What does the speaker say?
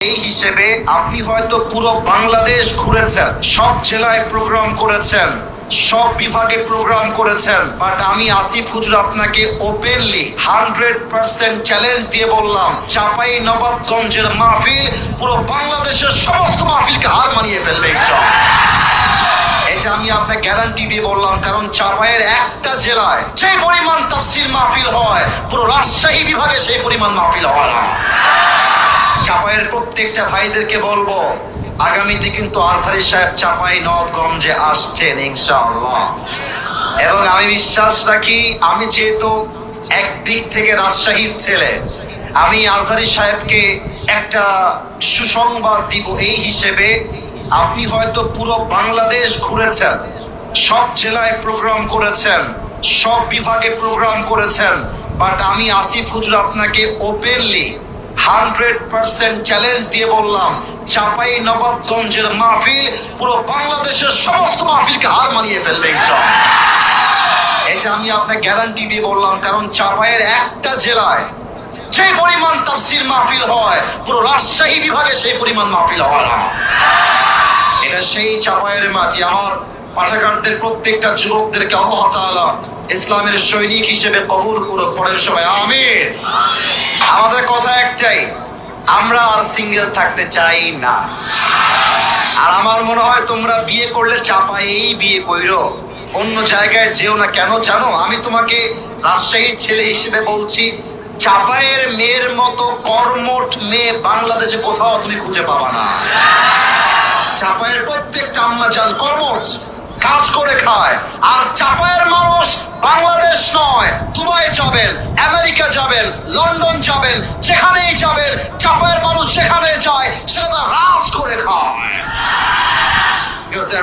এই হিসেবে আপনি হয়তো পুরো বাংলাদেশ ঘুরেছেন, সব জেলায় প্রোগ্রাম করেছেন, সব বিভাগে প্রোগ্রাম করেছেন, বাট আমি আসিফ হুজুর আপনাকে ওপেনলি 100% চ্যালেঞ্জ দিয়ে বললাম, চাপাই নবাবগঞ্জের মাহফিল পুরো বাংলাদেশের সমস্ত মাহফিলকে হার মানিয়ে ফেলবে ইনশাআল্লাহ। এটা আমি আপনাকে গ্যারান্টি দিয়ে বললাম, কারণ চাপাইয়ের একটা জেলায় যে পরিমাণ তাফসীর মাহফিল হয়, পুরো রাজশাহী বিভাগে সেই পরিমাণ মাহফিল হয় না। চাপাইয়ের প্রত্যেকটা ভাইদেরকে বলবো, আগামীতে কিন্তু আজহারী সাহেব চাপাই নবাবগঞ্জে আসছেন ইনশাআল্লাহ। এবং আমি বিশ্বাস রাখি, আমি যেহেতু একদিক থেকে রাজশাহীর ছেলে, আমি আজহারী সাহেবকে একটা সুসংবাদ দিব এই হিসেবে, আপনি হয়তো পুরো বাংলাদেশ ঘুরেছেন, সব জেলায় প্রোগ্রাম করেছেন, সব বিভাগে প্রোগ্রাম করেছেন, বাট আমি আসিফ হুজুর আপনাকে ওপেনলি 100% চ্যালেঞ্জ দিয়ে বললাম, চাপাই নবাবগঞ্জের মাহফিল পুরো বাংলাদেশের সমস্ত মাহফিলকে হার মানিয়ে ফেলবে ইনশাআল্লাহ। এটা আমি আপনাকে গ্যারান্টি দিয়ে বললাম, কারণ চাপাইয়ের একটা জেলায় যে পরিমাণ তাফসীর মাহফিল হয়, পুরো রাজশাহী বিভাগে সেই পরিমাণ মাহফিল হয় না। এটা সেই চাপাইয়ের মাটি। আমার পাঠাগারদের প্রত্যেকটা যুবকদেরকে আল্লাহ তাআলা ইসলামের সৈনিক হিসেবে কবুল করুক। পড়েন সবাই আমিন। আমাদের কথা একটাই, আমরা আর সিঙ্গেল থাকতে চাই না। আর আমার মনে হয় তোমরা বিয়ে করলে চাপাইয়েই বিয়ে কইরো, অন্য জায়গায় যেও না। কেন জানো? আমি তোমাকে রাজশাহীর ছেলে হিসেবে বলছি, চাপাইয়ের মেয়ের মতো কর্মঠ মেয়ে বাংলাদেশে কোথাও তুমি খুঁজে পাবা না। চাপাইয়ের প্রত্যেকটা আম্মা জান কর্মঠ, কাজ করে খায়। আর চাপাইয়ের মানুষ বাংলাদেশ নয়, দুবাই যাবেন, আমেরিকা যাবেন, লন্ডন যাবেন, যেখানেই যাবেন, চাপাইয়ের মানুষ যেখানে যায় সেখানে